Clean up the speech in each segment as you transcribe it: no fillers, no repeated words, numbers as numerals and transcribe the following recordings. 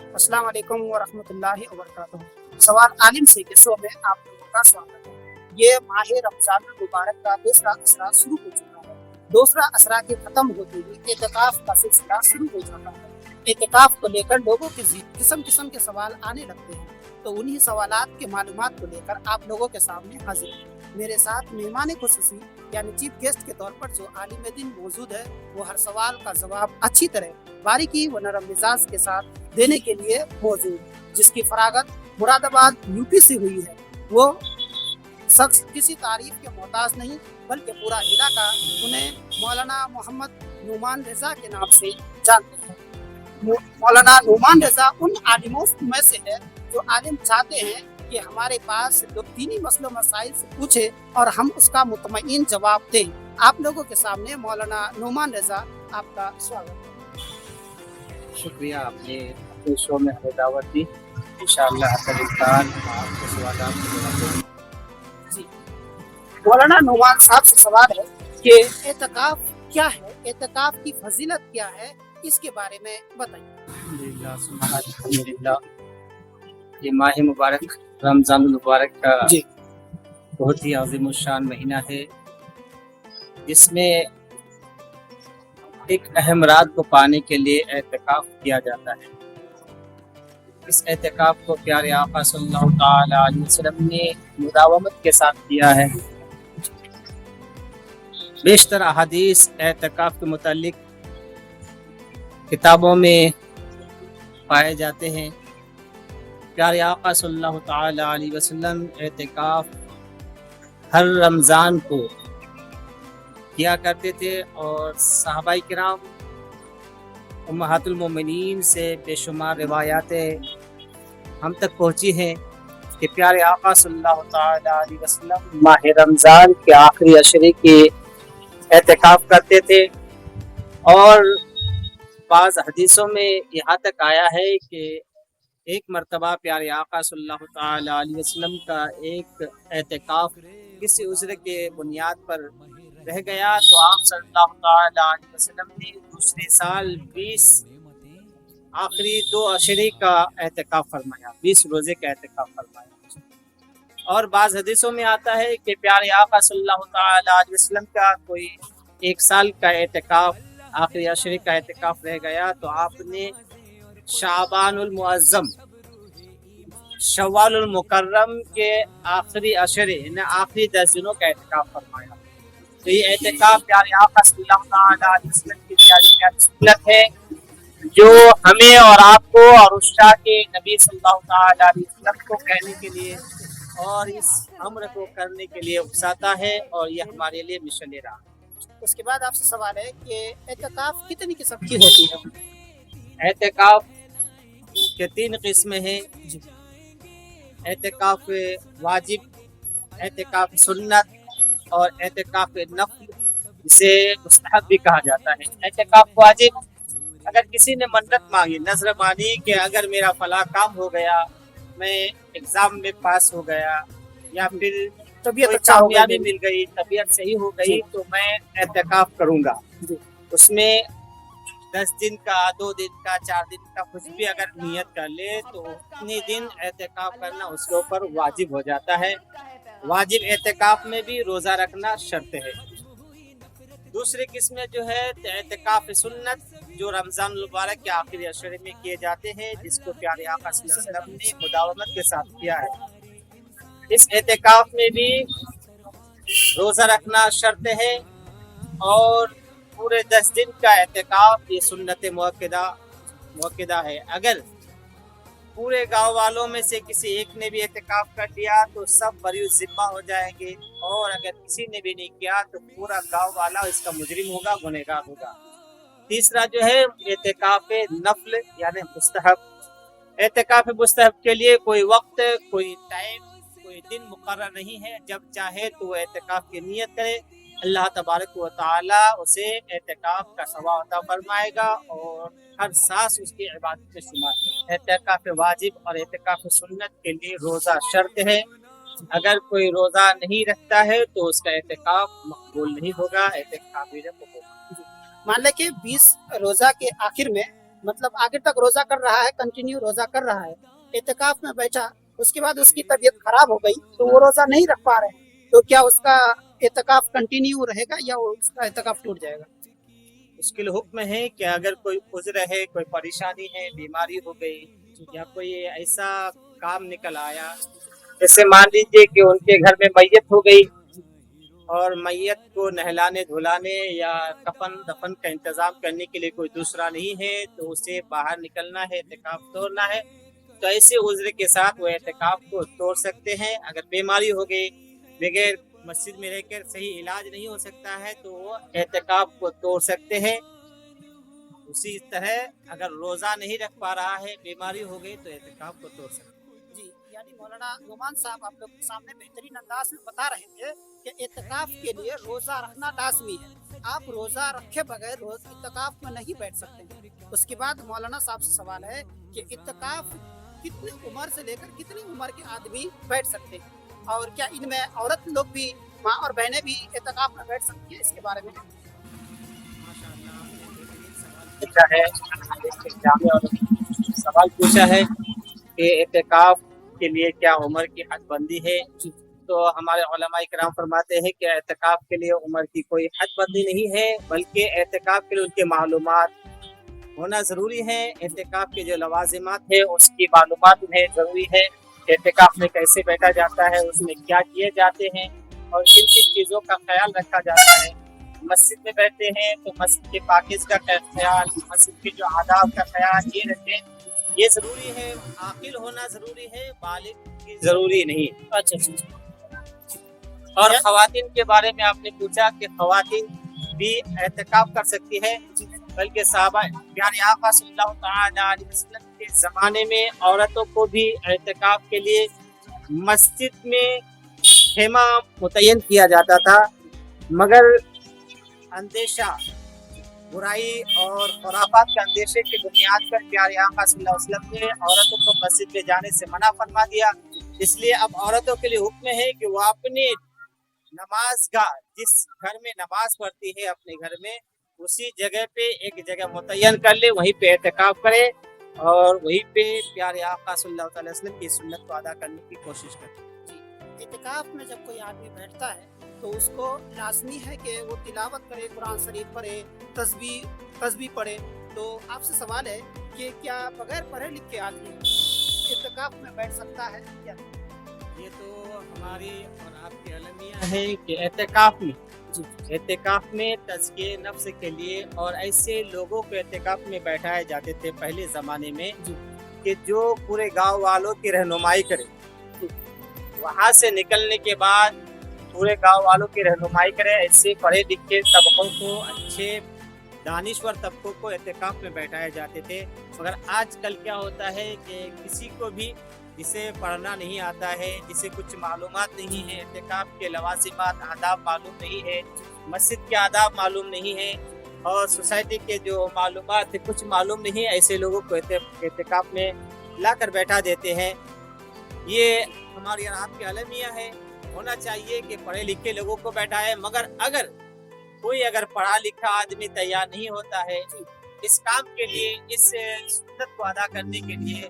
अस्सलाम वालेकुम वरहमतुल्लाहि वबरकातुहू। सवाल आलिम से के शो में आप लोगों का स्वागत है। ये माह रमजान मुबारक का दूसरा असरा शुरू हो चुका है। दूसरा असरा के खत्म होते ही एतकाफ का सिलसिला शुरू हो जाता है। एतकाफ को लेकर लोगों के किस्म किस्म के सवाल आने लगते हैं, तो उन्हीं सवालात के मालूमात को लेकर आप लोगों के सामने हाजिर हैं। मेरे साथ मेहमान खुसूसी यानी चीफ गेस्ट के तौर पर जो आलिम दीन मौजूद है, वो हर सवाल का जवाब अच्छी तरह बारीकी व नरम मिजाज के साथ देने के लिए मौजूद, जिसकी फरागत मुरादाबाद यूपी से हुई है। वो शख्स किसी तारीफ के मोहताज नहीं, बल्कि पूरा इलाका उन्हें मौलाना मोहम्मद नुमान रजा के नाम से जानते हैं। मौलाना नुमान रजा उन आलिमों में से है जो आलिम चाहते हैं कि हमारे पास लोग दीनी मसलों मसाइल से पूछे और हम उसका मुतमईन जवाब दें। आप लोगों के सामने मौलाना नुमान रजा, आपका स्वागत है। शुक्रिया, आपने अपने शो में हमें दावत दी। इंशाअल्लाह हर इंसान आपके सवाल जी, मौलाना नुमान साहब से सवाल है कि एतकाफ क्या है, एतकाफ की फजीलत क्या है, इसके बारे में बताइए। अल्हम्दुलिल्लाह, ये माह मुबारक रमजान मुबारक का जी, बहुत ही अज़ीम शान महीना है, जिसमें एक अहम रात को पाने के लिए एतकाफ किया जाता है। इस एतकाफ को प्यारे आका सल्लल्लाहु तआला अलैहि वसल्लम ने मुदावमत के साथ किया है। बेशतर अहादीस एतकाफ के मुतालिक किताबों में पाए जाते हैं। प्यारे आका सल्लल्लाहु तआला अलैहि वसल्लम एतकाफ हर रमज़ान को किया करते थे और सहाबाई किराम उम्महातुल मोमिनीन से बेशुमार रिवायातें हम तक पहुँची हैं कि प्यारे आका सल्लल्लाहु तआला अलैहि वसल्लम माह रमज़ान के आखिरी अशरे के एतकाफ करते थे। और बाज़ हदीसों में यहाँ तक आया है कि एक मरतबा प्यारे आका सल्लल्लाहु तआला अलैहि वसल्लम का एक एतकाफ किसी उज़्र के बुनियाद पर रह गया, तो आप सल्लल्लाहु तआला अलैहि वसल्लम ने दूसरे साल 20 आखिरी 2 अशरे का एतकाफ फरमाया, 20 रोज़े का एतकाफ फरमाया। और बाज़ हदीसों में आता है कि प्यारे आका सल्लल्लाहु तआला अलैहि वसल्लम का कोई 1 साल का एतकाफ, आखिरी अशरे का एतकाफ रह गया, तो आपने शाबानुल मुअज़्ज़म, शव्वालुल मुकर्रम के आखिरी अशरे यानी आखिरी 10 दिनों का एतकाफ फरमाया। तो ये एतकाफ प्यारे आका सल्लल्लाहु तआला अलैहि वसल्लम की प्यारी सुन्नत है, जो हमें और आपको और उस शाह के नबी सल्लल्लाहु तआला अलैहि वसल्लम को कहने के लिए और इस अम्र को करने के लिए उकसाता है, और ये हमारे लिए मिशन रहा। उसके बाद आपसे सवाल है कि एतकाफ कितनी किस्म की होती है। एतकाफ के 3 किस्में हैं। एतकाफ वाजिब, एतकाफ सुन्नत और एतकाफ नफ़ल, जिसे मुस्तहब भी कहा जाता है। एतकाफ वाजिब, अगर किसी ने मन्नत मांगी, नजर मानी कि अगर मेरा फला काम हो गया, मैं एग्जाम में पास हो गया, या फिर तबीयत कोई अच्छा हो कामयाबी गई, मिल गई, तबीयत सही हो गई, तो मैं एतकाफ करूंगा। उसमें 10 दिन का, 2 दिन का, 4 दिन का कुछ भी अगर नियत कर ले, तो उतने दिन एतकाफ करना उसके ऊपर वाजिब हो जाता है। वाजिब एतकाफ में भी रोज़ा रखना शर्त है। दूसरी किस्में जो है एतकाफ सुन्नत, जो रमज़ान मुबारक के आखिरी अशरे में किए जाते हैं, जिसको प्यारे आका सल्लल्लाहु अलैहि वसल्लम ने मुदावमत के साथ किया है। इस एतकाफ में भी रोज़ा रखना शर्त है, और पूरे 10 दिन का एतकाफ ये सुन्नत मुअक्कदा है। अगर पूरे गांव वालों में से किसी एक ने भी एतकाफ कर लिया तो सब बरी ज़िम्मा हो जाएंगे, और अगर किसी ने भी नहीं किया तो पूरा गांव वाला इसका मुजरिम होगा, गुनहगार होगा। तीसरा जो है एतकाफ नफल यानी मुस्तहब। एतकाफ मुस्तहब के लिए कोई वक्त, कोई टाइम, कोई दिन मुकर्रर नहीं है। जब चाहे तो एतकाफ की नियत करे, अल्लाह तबारक व तआला उसे एतकाफ का सवाब अता फरमाएगा, और हर सांस उसकी इबादत में शुमार। एतकाफ वाजिब और एतकाफ सुन्नत के लिए रोज़ा शर्त है। अगर कोई रोज़ा नहीं रखता है तो उसका एतकाफ मकबूल नहीं होगा, एतकाफ भी नहीं होगा। मान लें कि 20 रोजा के आखिर में मतलब आगे तक रोजा कर रहा है, कंटिन्यू रोजा कर रहा है, एतकाफ में बैठा, उसके बाद उसकी तबीयत खराब हो गई तो वो रोजा नहीं रख पा रहे हैं, तो क्या उसका एतकाफ कंटिन्यू रहेगा या उसका एतकाफ टूट जाएगा? मुश्किल हुक्म है कि अगर कोई उज्र है, कोई परेशानी है, बीमारी हो गई या कोई ऐसा काम निकल आया, जैसे मान लीजिए कि उनके घर में मैयत हो गई और मैयत को नहलाने धुलाने या कफन दफन का इंतजाम करने के लिए कोई दूसरा नहीं है, तो उसे बाहर निकलना है, एतकाफ तोड़ना है, तो ऐसे उज्र के साथ वो एतकाफ को तोड़ सकते हैं। अगर बीमारी हो गई, बगैर मस्जिद में रहकर सही इलाज नहीं हो सकता है, तो वो एतकाफ को तोड़ सकते हैं। उसी तरह अगर रोजा नहीं रख पा रहा है, बीमारी हो गई, तो एतकाफ को तोड़ सकते हैं। जी, यानी मौलाना नुमान साहब आप लोग के सामने बेहतरीन अंदाज में बता रहे थे कि एतकाफ के लिए रोजा रखना लाजमी है, आप रोजा रखे बगैर रोज इत्तकाफ में नहीं बैठ सकते। उसके बाद मौलाना साहब से सवाल है कि इत्तकाफ कितनी उम्र से लेकर कितनी उम्र के आदमी बैठ सकते हैं, और क्या इनमें औरत लोग भी, माँ और बहनें भी इत्तकाफ में बैठ सकती है, इसके बारे में? पूछा है और सवाल पूछा है कि एतकाफ के लिए क्या उम्र की हदबंदी है। तो हमारे उलमा इकराम फरमाते हैं कि एतकाफ के लिए उम्र की कोई हदबंदी नहीं है, बल्कि एतकाफ के लिए उनके मालूमात होना ज़रूरी है। एतकाफ के जो लवाजिमात है उसकी मालूमात उन्हें ज़रूरी है। एतकाफ में कैसे बैठा जाता है, उसमें क्या किए जाते हैं और किन किन चीज़ों का ख्याल रखा जाता है। मस्जिद में बैठते हैं तो मस्जिद के पाकिज़ का ख्याल, मस्जिद के जो आदाब का ख्याल ये रखें, ये ज़रूरी है। आकिल होना ज़रूरी है, बालिग की ज़रूरी नहीं। अच्छा। और ख़वातीन के बारे में आपने पूछा कि ख़वातीन भी एतकाफ कर सकती है, बल्कि साहबा प्यारे आका सल्लल्लाहु तआला अलैहि वसल्लम के ज़माने में औरतों को भी एतकाफ के लिए मस्जिद में खेमा मुतय्यन किया जाता था, मगर अंदेशा, बुराई और खुराफात के अंदेशे की बुनियाद पर प्यारे आका सल्लल्लाहु अलैहि वसल्लम ने औरतों को मस्जिद में जाने से मना फरमा दिया। इसलिए अब औरतों के लिए हुक्म है कि वो अपने नमाज गाह, जिस घर में नमाज पढ़ती है अपने घर में, उसी जगह पे एक जगह मुतय्यन कर ले, वहीं पे एतकाफ करे और वहीं पे प्यारे आका सल्लल्लाहु अलैहि वसल्लम की सुन्नत को अदा करने की कोशिश करे। एतकाफ में जब कोई आदमी बैठता है तो उसको लाजमी है कि वो तिलावत करे, कुरान शरीफ पढ़े, तस्बीह पढ़े। तो आपसे सवाल है कि क्या बगैर पढ़े लिखे आदमी एतकाफ में बैठ सकता है क्या? ये तो हमारी और आपकी अलमिया है कि एतकाफ में तज़किये नफ्स के लिए और ऐसे लोगों को एतकाफ में बैठाए जाते थे पहले ज़माने में कि जो पूरे गांव वालों की रहनुमाई करे। वहाँ से निकलने के बाद पूरे गांव वालों की रहनुमाई करे, ऐसे पढ़े लिखे तबकों को, अच्छे दानिश्वर तबकों को एतकाफ में बैठाए जाते थे। मगर आजकल क्या होता है कि किसी को भी जिसे पढ़ना नहीं आता है, जिसे कुछ मालूमात नहीं है, एतकाफ के लवाजिमात आदाब मालूम नहीं है, मस्जिद के आदाब मालूम नहीं है और सोसाइटी के जो मालूमात है कुछ मालूम नहीं है, ऐसे लोगों को एतकाफ में ला कर बैठा देते हैं। ये हमारी और आपकी अलमिया है। होना चाहिए कि पढ़े लिखे लोगों को बैठाए, मगर अगर कोई पढ़ा लिखा आदमी तैयार नहीं होता है इस काम के लिए, इस सुन्नत को अदा करने के लिए,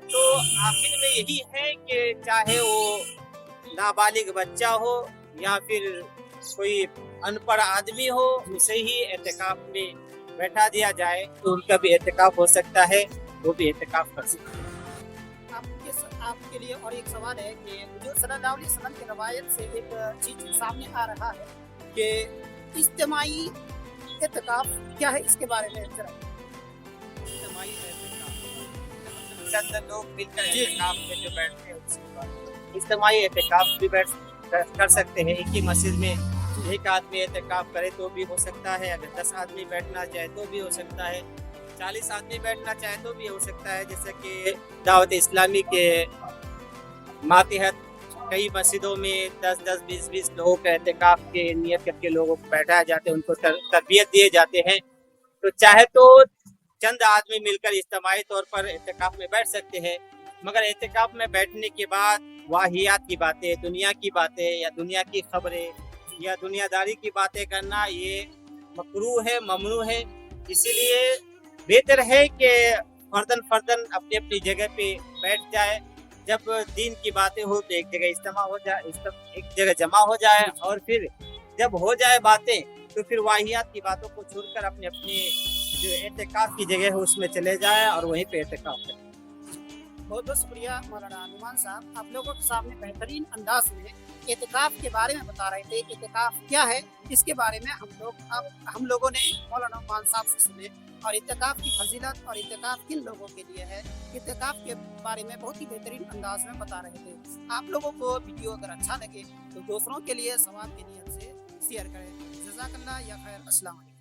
तो आखिर में यही है कि चाहे वो नाबालिग बच्चा हो या फिर कोई अनपढ़ आदमी हो, उसे ही एतकाफ में बैठा दिया जाए तो उनका भी एतकाफ हो सकता है, वो भी एतकाफ कर सकता है। आपके लिए और एक सवाल है कि हुजूर सल्लल्लाहु अलैहि वसल्लम की रवायत से एक चीज सामने आ रहा है कि इज्तिमाई एतकाफ क्या है, इसके बारे में जरा। चंद लोग मिलकर एतकाफ में जो बैठते हैं उसके बाद इज्तिमाई एतकाफ भी कर सकते हैं। एक ही मस्जिद में एक आदमी एतकाफ करे तो भी हो सकता है, अगर 10 आदमी बैठना चाहे तो भी हो सकता है, 40 आदमी बैठना चाहे तो भी हो सकता है। जैसे कि दावत इस्लामी के मातहत कई मस्जिदों में 10-10, 20-20 लोगों के एतकाफ के नियत करके लोगों को बैठाया जाते हैं, उनको तरबियत दिए जाते हैं। तो चाहे तो चंद आदमी मिलकर इज्तिमाई तौर पर एतकाफ में बैठ सकते हैं, मगर एतकाफ में बैठने के बाद वाहियात की बातें, दुनिया की बातें या दुनिया की खबरें या दुनियादारी की बातें करना ये मकरूह है, ममनू है। इसीलिए बेहतर है कि फर्दन फर्दन अपनी अपनी जगह पे बैठ जाए, जब दीन की बातें हो तो एक जगह इज्तिमा हो जाए, एक जगह जमा हो जाए, और फिर जब हो जाए बातें तो फिर वाहियात की बातों को छोड़कर अपने अपने जो एहतिकाफ की जगह है उसमें चले जाए और वहीं पे एहतिकाफ करें। बहुत बहुत शुक्रिया मौलाना नुमान साहब, आप लोगों के सामने बेहतरीन अंदाज में एतिकाफ के बारे में बता रहे थे। एतिकाफ क्या है, इसके बारे में हम लोगों ने मौलाना नुमान साहब से सुने, और एतिकाफ की फजीलत और एतिकाफ किन लोगों के लिए है, एतिकाफ के बारे में बहुत ही बेहतरीन अंदाज में बता रहे थे। आप लोगों को वीडियो अगर अच्छा लगे तो दूसरों के लिए सवाब की नीयत से शेयर करें। जज़ाकल्लाह या खैर। अस्सलाम वालेकुम।